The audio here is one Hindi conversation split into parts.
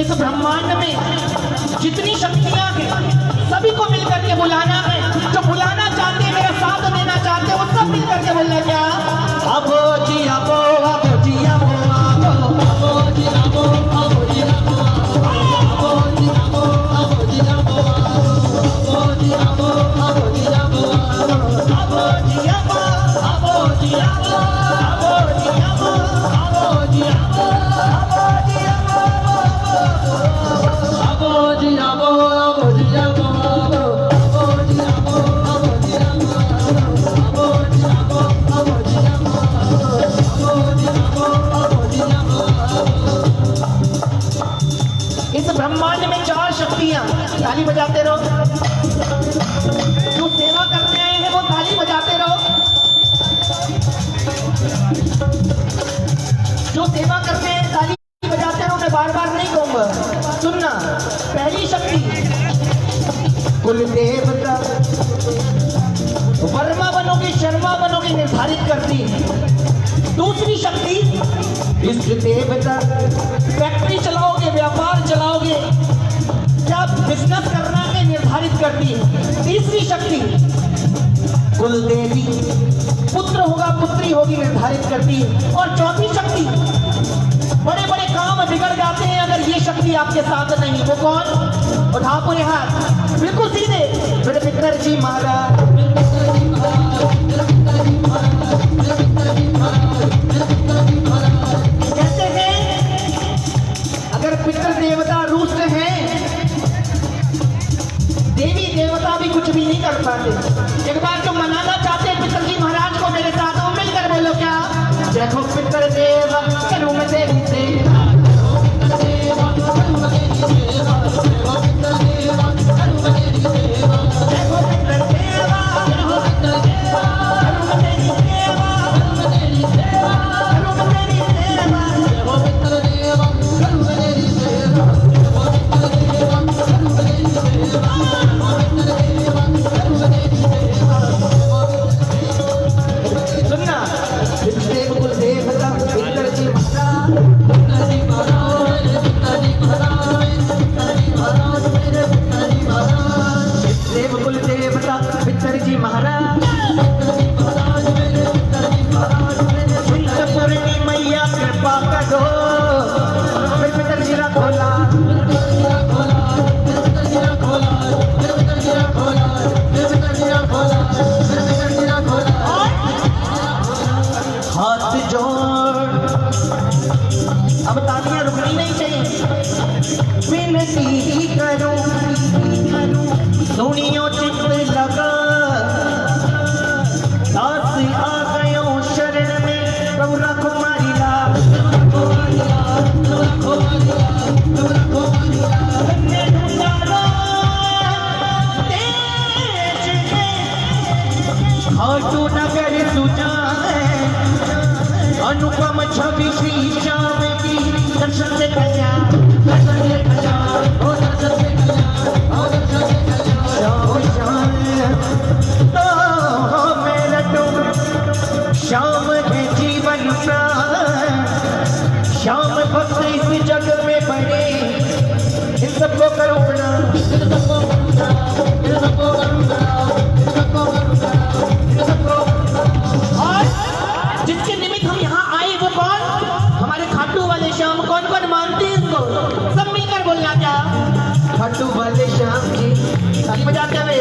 इस ब्रह्मांड में जितनी शक्तियां हैं सभी को मिलकर के बुलाना है। जो बुलाना चाहते हैं, मेरा साथ देना चाहते हैं, वो सब मिलकर के बोलना क्या? अबो जी अबो, अबो जी अबो, अबो जी अबो, अबो जी अबो, अबो जी अबो, अबो जी अबो, अबो जी अबो, अबो जी अबो, अबो जी अबो, अबो जी अबो, अबो जी अबो, अबो जी अबो, अबो जी अबो, अबो जी अबो, अबो जी अबो, इस ब्रह्मांड में 4 शक्तियां। ताली बजाते रहो। जो सेवा करने आए हैं वो ताली बजाते रहो। जो सेवा करते हैं ताली बजाते रहो। मैं बार बार नहीं कहूंगा, सुनना। पहली शक्ति कुल देवता, वर्मा बनोगे शर्मा बनोगे निर्धारित करती है। दूसरी शक्ति इष्ट देवता, फैक्ट्री चलाओगे व्यापार चलाओगे क्या बिजनेस करना है निर्धारित करती है। तीसरी शक्ति कुल देवी, पुत्र होगा पुत्री होगी निर्धारित करती है। और चौथी शक्ति, बड़े बड़े काम बिगड़ जाते हैं अगर ये शक्ति आपके साथ नहीं। वो कौन? उठा पूरे हाथ बिल्कुल सीधे। मेरे पितरजी महाराज, कहते हैं अगर पितृ देवता रुष्ट हैं, देवी देवता भी कुछ भी नहीं कर पाते। एक बार जो मनाना चाहते हैं पितरजी महाराज को, मेरे साथ वो मिलकर बोलो क्या? जय हो पितृ देव करूं मैं तेरी सेवा, अब तालियां रुकनी नहीं चाहिए। विनती करूं सुनियो चित्त लगा, दास आ गयो शरण में, प्रभु रखो मारी लाज, खाटू नगर सुजाए अनुपम छवि श्री श्याम की, दर्शन से कन्या, दर्शन से कन्या, ओ दर्शन से कन्या, ओ दर्शन से कन्या। श्याम तो मेरा तुम, श्याम है जीवन प्राण, श्याम भक्त इस जग में बड़े, इन सबको करो प्रणाम, इन सबको करूंगा, इन सबको करूंगा, इन सबको करूंगा, इन सबको। और जिसके निमित्त हम यहाँ आए वो कौन? हमारे खाटू वाले श्याम। कौन कौन मानते हैं इसको? सब मिलकर बोलना क्या? खाटू वाले श्याम जी। ताली बजाते हुए।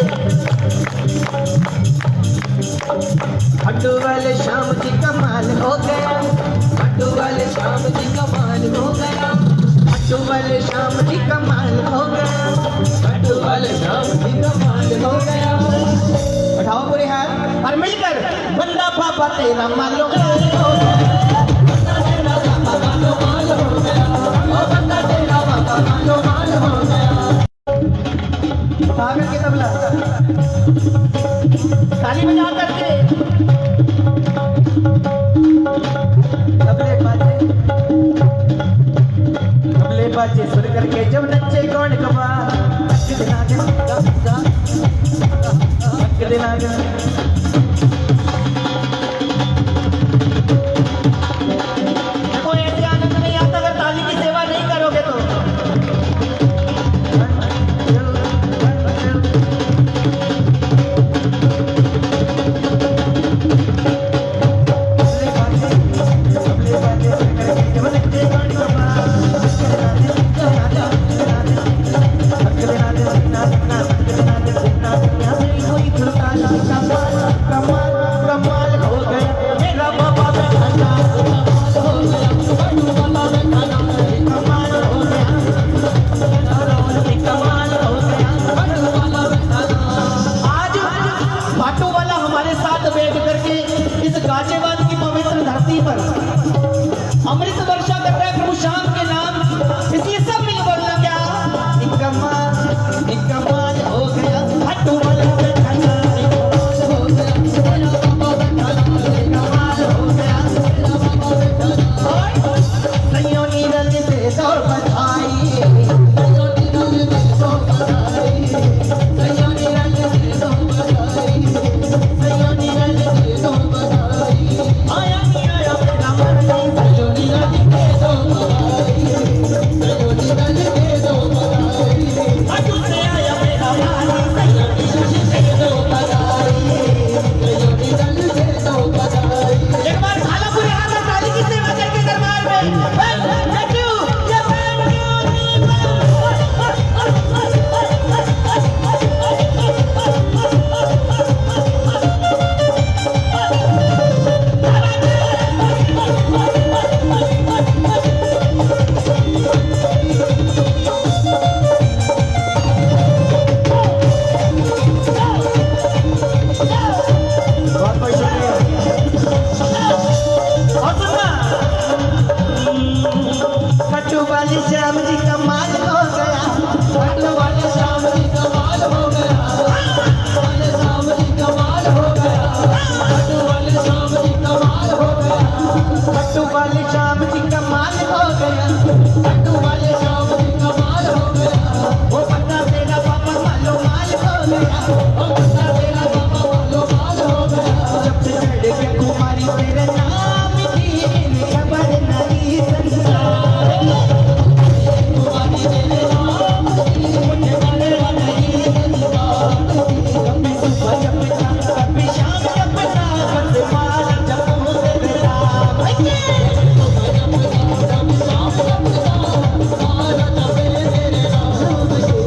खाटू वाले श्याम जी कमाल हो गया, खाटू वाले श्याम जी कमाल हो गया, खाटू वाले श्याम जी कमाल हो गया, खाटू वाले श्याम जी कमाल हो गया। उठाओ पूरे हाथ और मिलकर बंदा पापा तेरा मालो, बंदा तेरा पापा मालो मालो हो गया, बंदा तेरा पापा मालो मालो हो गया। सागर के तबला ताली बजा करके तबले बाजे सुन करके जब नच्चे कौन कमा, देखो ऐसे आनंद नहीं आता अगर ताली की सेवा नहीं करोगे तो। लड्डू वाले श्याम जी कमाल हो गया, लड्डू वाले श्याम जी कमाल हो गया, वाले श्याम जी कमाल हो गया, लड्डू वाले श्याम जी कमाल हो गया, लड्डू वाले श्याम जी कमाल हो गया, लड्डू वाले श्याम जी कमाल हो गया। वो बंदा तेरा पापा मालो माल हो गया, वो बंदा तेरा पापा मालो माल हो गया। जब से चढ़ के कुमारी तेरे नाम की खबर नहीं संसार, कुमारी तेरे नाम की मुझे खबर नहीं संसार। कभी सुबह जब शाम कभी शाम जब रात मार जब तेरे नाम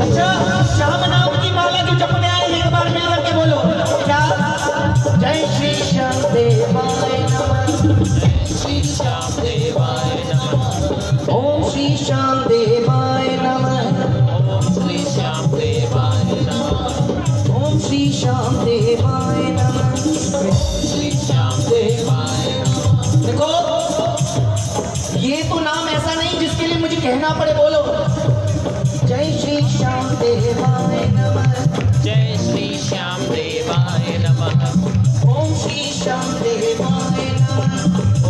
अच्छा श्याम नाम की माला जो जपने आए एक बार मिल करके बोलो क्या? जय श्री श्याम देवाय नमः, जय श्री श्याम देवाय नमः, ओम श्री श्याम देवाय नमः, ओम श्री श्याम देवाय नमः, ओम श्री श्याम देवाय नमः, श्री श्याम देवाय नमः। देखो ये तो नाम ऐसा नहीं जिसके लिए मुझे कहना पड़े, बोलो जय श्री श्याम देवाय नमः, जय श्री श्याम देवाय नमः, ओम श्री श्याम देवाय नमः,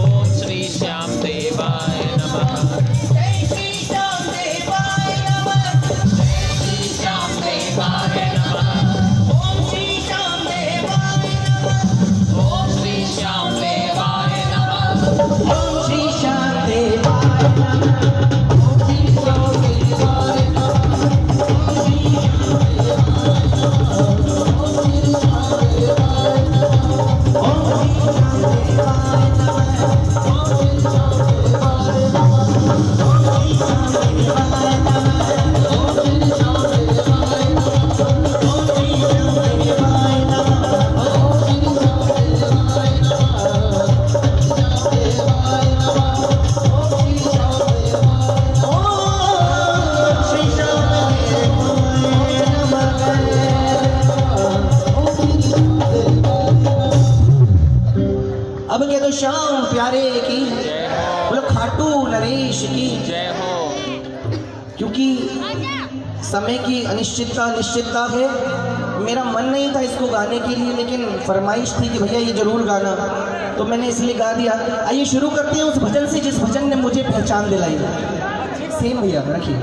ओम श्री श्याम देवाय नमः, जय श्री श्याम देवाय नमः, जय श्री श्याम देवाय नमः, ओम श्री श्याम देवाय नमः, ओम श्री श्याम देवाय नमः, ओम श्री श्याम देवाय नमः, ओम श्री श्याम देवाय नमः, ओम श्री अब कह दो श्याम प्यारे की, बोलो खाटू नरेश की, जय हो। क्योंकि समय की अनिश्चितता निश्चितता है। मेरा मन नहीं था इसको गाने के लिए, लेकिन फरमाइश थी कि भैया ये जरूर गाना, तो मैंने इसलिए गा दिया। आइए शुरू करते हैं उस भजन से जिस भजन ने मुझे पहचान दिलाई। सेम भैया रखिए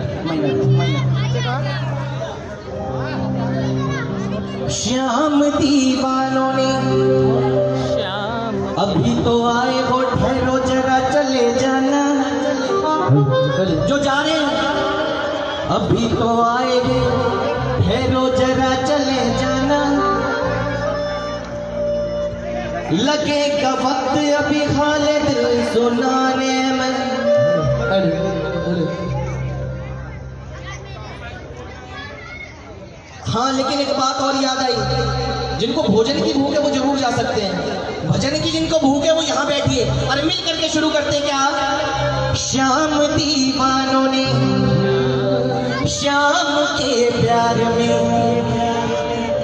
श्याम दीवानों ने श्याम अभी तो आए हो, ठहरो जरा चले जाना, जो जा रहे हैं अभी तो आएंगे, ठहरो जरा चले जाना, लगेगा वक्त अभी खालिद सुनाने में। हाँ लेकिन एक बात और याद आई, जिनको भोजन की भूख है वो जरूर जा सकते हैं, भजन की जिनको भूख है वो यहाँ बैठिए और मिल करके शुरू करते हैं। क्या? श्याम दीवानों ने श्याम के प्यार में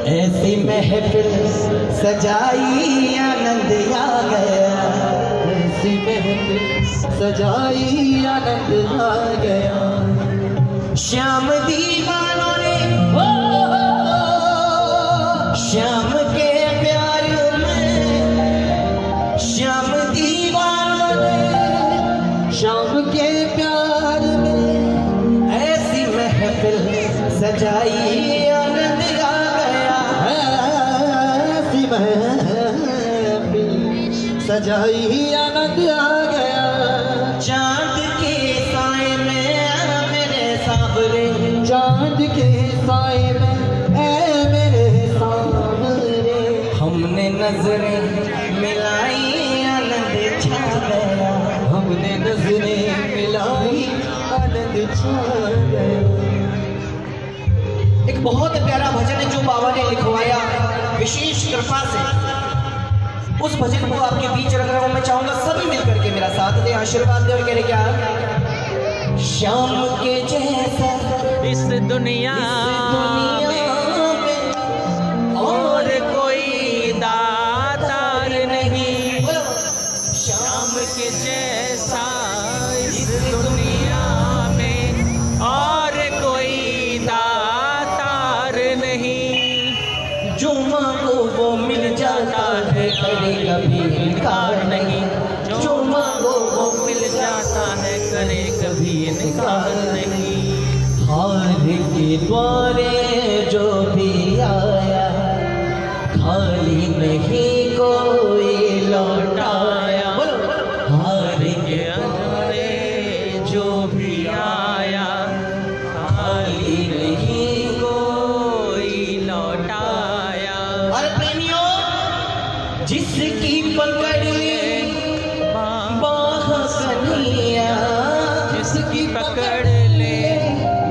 ऐसी महफिल सजाई, आनंद आ गया, ऐसी महफिल सजाई, आनंद आ गया। श्याम दीवानों ने श्याम के प्यार में, श्याम दीवानों ने श्याम के प्यार में ऐसी महफिल सजाई, आनंद आ गया, ऐसी महफिल सजाई, आनंद आ गया। चांद के साए में मेरे सावरे, चांद के साए में हमने नजरें मिलाई, आनंद छा गया, हमने नजरें मिलाई, आनंद छा गया। एक बहुत प्यारा भजन है जो बाबा ने लिखवाया विशेष कृपा से, उस भजन को आपके बीच रख रहा हूं। मैं चाहूंगा सभी मिलकर के मेरा साथ दे, आशीर्वाद दे और कह रहे क्या? श्याम के जैसा इस दुनिया में और कोई दातार नहीं, श्याम के जैसा इस दुनिया करे कभी इनकार नहीं, जो मांगो वो मिल जाता है, करे कभी इनकार नहीं। हार के द्वारे जो भी आया, खाली नहीं कोई लौटाया। हार के द्वारे जो भी आया, खाली नहीं कोई लौटाया। और प्रेमियों, जिसकी पकड़ ली बाह कन्हैया, जिसकी पकड़ ले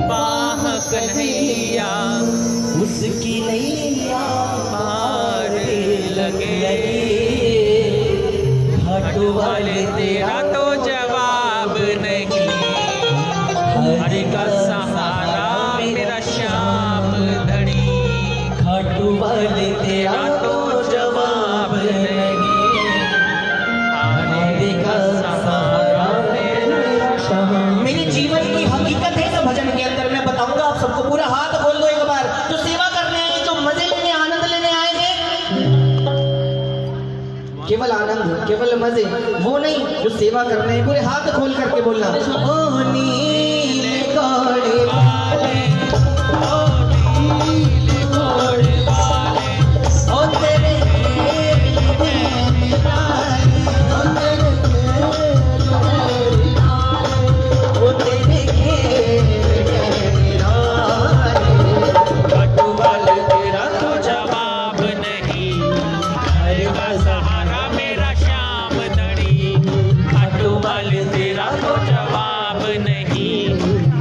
बाह कन्हैया, उसकी नैया पार लगे। घाटू वाले तेरा तो जवाब नहीं, हरि का सहारा मेरा श्याम धनी। घाटू वाले तेरा तो जवाब नहीं, हरि का सहारा मेरा श्याम। मेरे जीवन की हकीकत है ना भजन के अंदर, मैं बताऊंगा आप सबको। पूरा हाथ खोल दो एक बार। जो सेवा करने आए, जो मजे लेने आनंद लेने आए हैं, केवल आनंद केवल मजे वो नहीं, जो सेवा करने हैं पूरे हाथ खोल करके बोलना। ओ नीले घोड़े वाले, ओ नीले घोड़े वाले, ओ तेरे ओ तेरे घाटू वाले तेरा तो जवाब नहीं, हरि का सहारा मेरा श्याम धनी। घाटू वाले तेरा तो जवाब नहीं,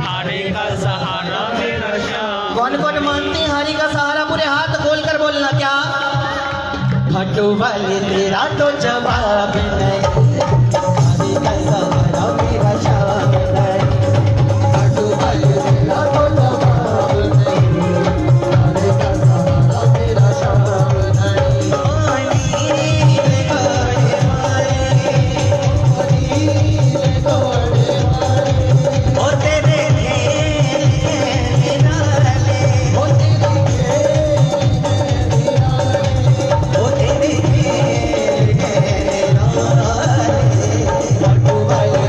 हरि का सहारा मेरा श्याम। कौन कौन मानते हैं हरि का सहारा? पूरे हाथ खोल कर बोलना। क्या? घाटू वाले तेरा तो जवाब नहीं, हरि का सहारा मेरा श्याम नहीं। घाटू वाले तेरा तो जवाब नहीं, हरि का सहारा मेरा श्याम नहीं। ओ नीले घोड़े वाले, ओ नीले घोड़े वाले, ओ तेरे घेराले, ओ तेरे घेराले, ओ तेरे घेराले। घाटू वाले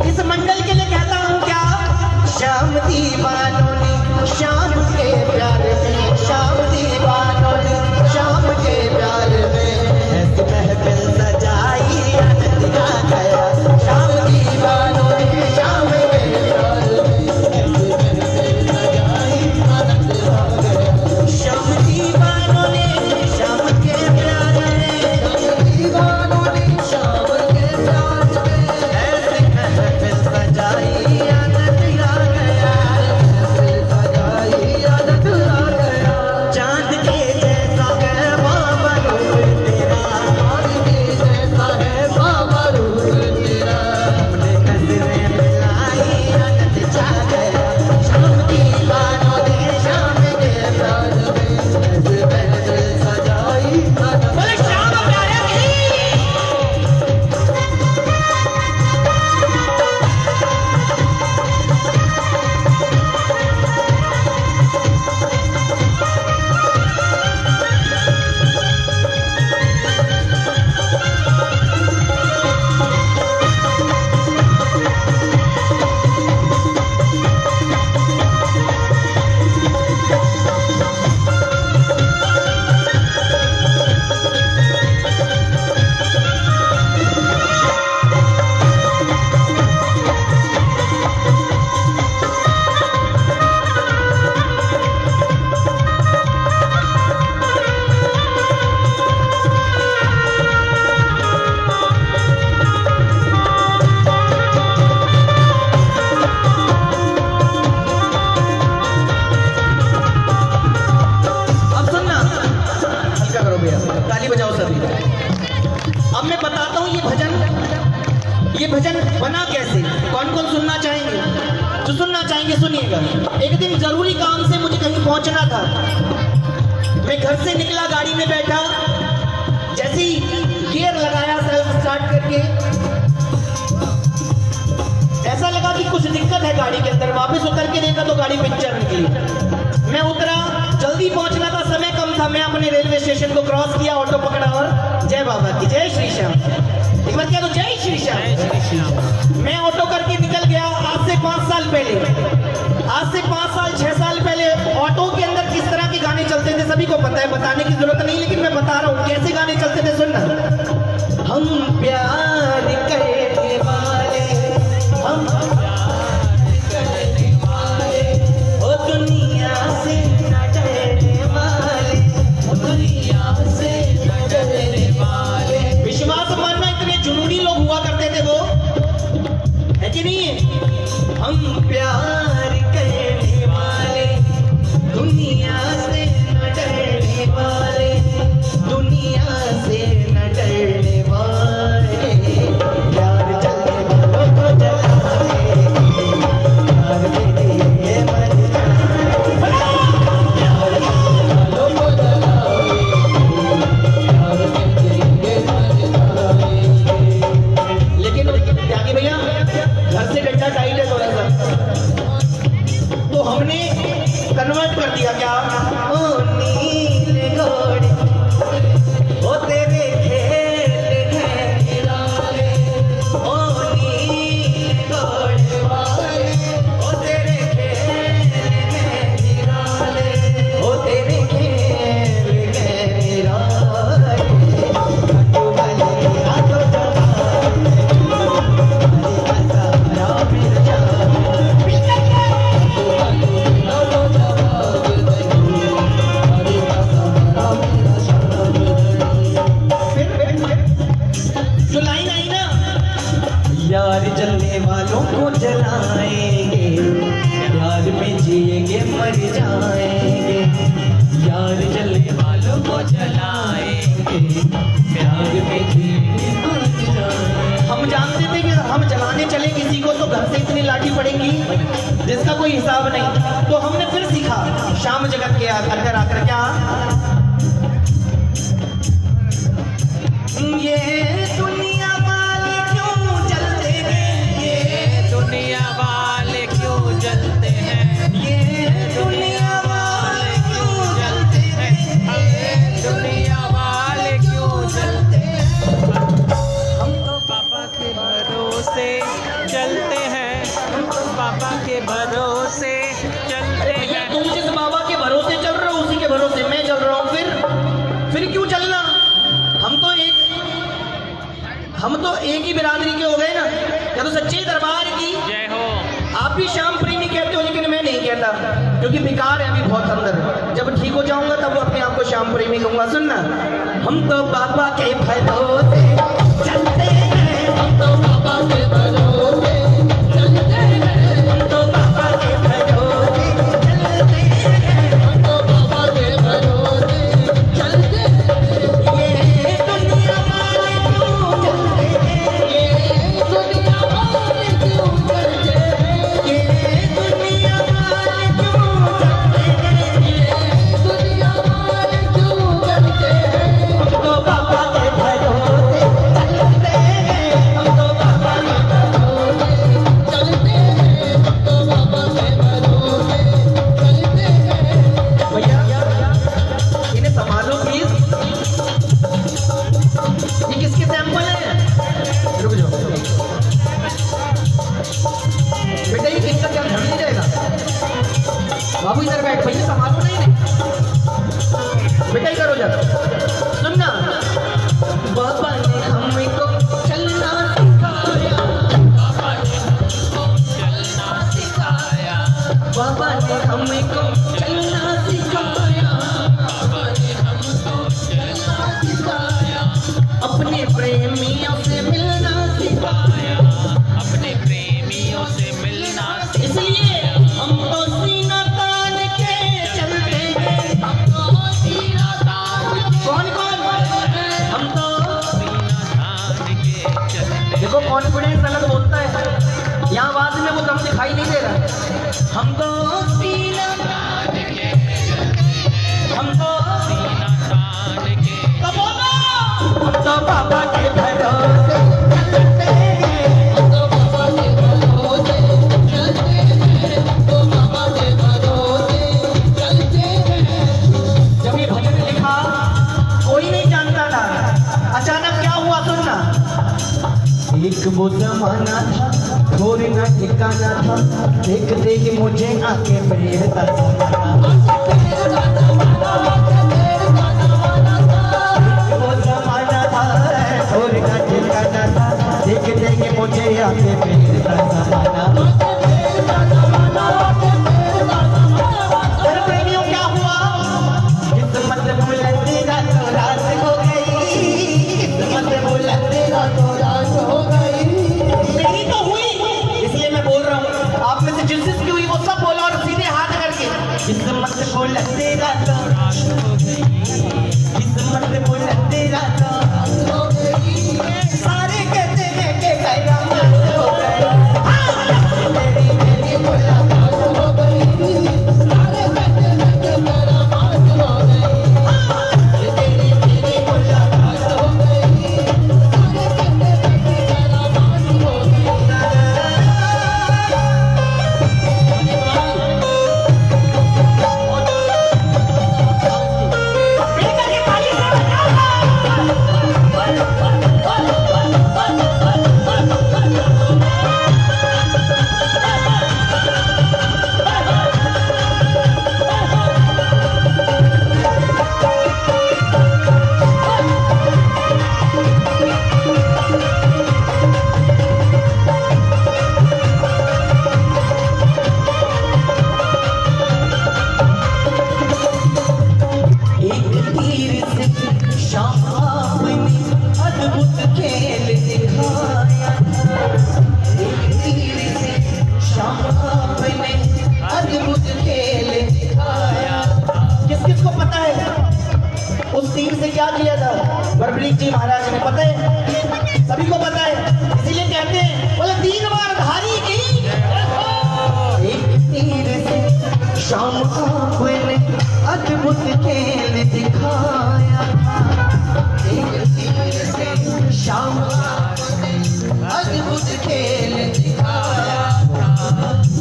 इस मंडल के लिए कहता हूँ क्या? श्याम दीवानों ने श्याम के प्यार में, श्याम दीवानों ने श्याम के प्यार में ऐसी महफिल सजाई, आनंद आ गया। श्याम दीवानों ने श्याम के प्यार में ऐसी महफिल सजाई, आनंद आ गया। श्याम दीवानों ने श्याम के प्यार में, श्याम दीवानों ने श्याम के प्यार में ऐसी महफिल सजाई, आनंद आ गया। महफिल सजाई, आनंद आ गया। चांद के जैसा है बाबा रूप तेरा, चांद के जैसा है बाबा रूप तेरा। अपने नजरें मिलाई, आनंद छा गया। श्याम दीवानों ने श्याम के प्यार में ऐसी महफिल सजाई, आनंद। बोले श्याम प्यारे की। ये भजन बना कैसे, कौन कौन सुनना चाहेंगे? जो सुनना चाहेंगे सुनिएगा। एक दिन जरूरी काम से मुझे कहीं पहुंचना था। मैं घर से निकला, गाड़ी में बैठा, जैसे ही गियर लगाया सेल्फ स्टार्ट करके, ऐसा लगा कि कुछ दिक्कत है गाड़ी के अंदर। वापस उतर के देखा तो गाड़ी पंचर निकली। मैं उतरा, जल्दी पहुंचना था, समय कम था। मैं अपने रेलवे स्टेशन को क्रॉस किया, ऑटो पकड़ा और जय बाबा की जय श्री श्याम। एक बार क्या तो जय श्री श्याम। मैं ऑटो करके निकल गया। आज से 5 साल पहले, आज से 5 साल 6 साल पहले ऑटो के अंदर किस तरह के गाने चलते थे सभी को पता है, बताने की जरूरत नहीं, लेकिन मैं बता रहा हूँ कैसे गाने चलते थे। सुनना, हम प्यार करने वाले, हम करने वाले, ओ दुनिया से न डरने वाले, ओ दुनिया से न डरने वाले। विश्वास मानना, इतने जुनूनी लोग हुआ करते थे वो, है कि नहीं है? हम प्यार करने वाले, दुनिया से न डरने वाले, दुनिया से न डरने वाले, प्यार चलने वालों को जलाए, प्यार के लिए मर जाए, प्यार चलने वालों को जलाए, प्यार के लिए मर जाए। लेकिन त्यागी भैया, घर से डंडा टाइट है थोड़ा सा, तो हमने कन्वर्ट कर दिया। क्या? ओ नील घोड़े, ओ तेरे खेल है निराले, ओ नील घोड़े वाले, ओ तेरे खेल है निराले, ओ तेरे खेल है निराले, तू वाले हाथों जमाए, हमारी हजारा फिर जाए, तू वाले हाथों जवाब नहीं, हमारी हजारा मेरा शराब नहीं। फिर जो लाइन आई ना, यार जलने वालों को जलाएंगे, प्यार में जिएंगे मर जाएंगे, यार जलने वालों को जलाएंगे, प्यार में जिएंगे मर जाएंगे। हम जानते थे कि हम जलाने चले किसी को तो घर से इतनी लाठी पड़ेगी जिसका कोई हिसाब नहीं। तो हमने फिर सीखा शाम जगत के अंदर आकर, क्या ये दुनिया वाले क्यों जलते हैं, ये दुनिया वाले क्यों जलते हैं, ये दुनिया वाले क्यों जलते हैं, दुनिया वाले क्यों जलते हैं। हम तो पापा के भरोसे चलते हैं, हम तो पापा के भरोसे चलते भैया हैं। तुम जिस बाबा के भरोसे चल रहे हो उसी के भरोसे मैं चल रहा हूँ। फिर क्यों चलना? हम तो एक ही बिरादरी के हो गए ना। या तो सच्चे दरबार की जय हो। आप भी श्याम प्रेमी कहते हो, लेकिन मैं नहीं कहता, क्योंकि विकार है अभी बहुत अंदर। जब ठीक हो जाऊंगा तब अपने आप को श्याम प्रेमी कहूंगा। सुनना, हम तो बाबा के भरोसे चलते हैं, हम तो बाबा के भरोसे चलते हैं, हम तो बाबा के भरोसे चलते हैं, हम तो बाबा के भरोसे चलते हैं। ये दुनिया वाले क्यों चलते हैं, ये दुनिया वाले क्यों चलते हैं, ये दुनिया वाले क्यों चलते हैं, ये दुनिया वाले क्यों चलते हैं। हम तो बाबा के भरोसे चलते हैं, हम तो बाबा के भरोसे चलते हैं, हम तो बाबा के भरोसे चलते हैं। भैया इन्हें संभालो प्लीज। ये किसके सैंपल है? रुक जाओ बेटा, ये किसका क्या ध्यान नहीं जाएगा? बाबू इधर बैठ, भैया संभालो नहीं बेटा, इधर हो जा। सुनना, बाबा ने हमको चलना सिखाया, बाबा ने हमको चलना सिखाया, बाबा ने हमको चलना सिखाया, बाबा ने हमको चलना सिखाया, अपने प्रेमियों से मिलना सिखाया। अपने प्रेमियों से मिलना इसलिए हम तो सीना तान के चलते हैं, हम तो सीना तान कौन कौन? हम तो सीना तान के चलते। देखो कॉन्फिडेंस अलग बोलता है, यहाँ आवाज में वो दम दिखाई नहीं दे रहा। हम तो सीना तान के, हम तो सीना तान के बोलो, हम तो बाबा ठिकाना था, देखते ही मुझे आके प्रेरता जमाना। वो जमाना था और का ठिकाना था, देखते ही मुझे आके प्रेरता जमाना। और प्रेमियों क्या हुआ, किस्मत बुलंद रातों रात हो गई, किस्मत बुलंद रातों रात हो गई। मेरी तो हुई, इसलिए मैं बोल रहा हूँ, आप में से जिसकी हुई वो सब बोला और सीधे हाथ करके किस्मत बुलंद रातों रात हो गई, किस्मत बुलंद रातों रात हो गई। सारे कहते हैं कि कयामत हो गई, मेरी मेरी मुलाकात हो गई। सारे कहते हैं कि कयामत हो गई, मेरी मेरी मुलाकात हो गई। सारे कहते हैं कि कयामत हो गई। एक तीर से शाम आपने अद्भुत खेल दिखाया था, एक तीर से शाम आपने अद्भुत खेल दिखाया। किस किस को पता है उस तीर से क्या किया था बर्बरीक जी महाराज ने, पता है? सभी को पता है, इसीलिए कहते हैं बोले 3 बार धारी की। एक तीर से शाम आपने अद्भुत खेल दिखाया था, एक तीर से शाम आपने अद्भुत खेल दिखाया था।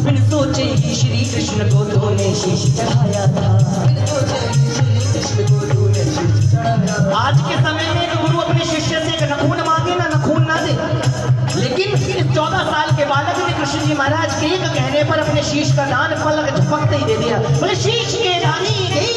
बिन सोचे ही श्री कृष्ण को तूने शीश चढ़ाया था, बिन सोचे ही श्री कृष्ण को तूने शीश चढ़ाया। आज के समय में गुरु अपने शिष्य से एक नखून मांगे ना नखून ना दे, लेकिन इस 14 साल के बालक ने कृष्ण जी महाराज के एक कहने पर अपने शीश का दान पलक झपकते ही दे दिया। बोले शीश के रानी गई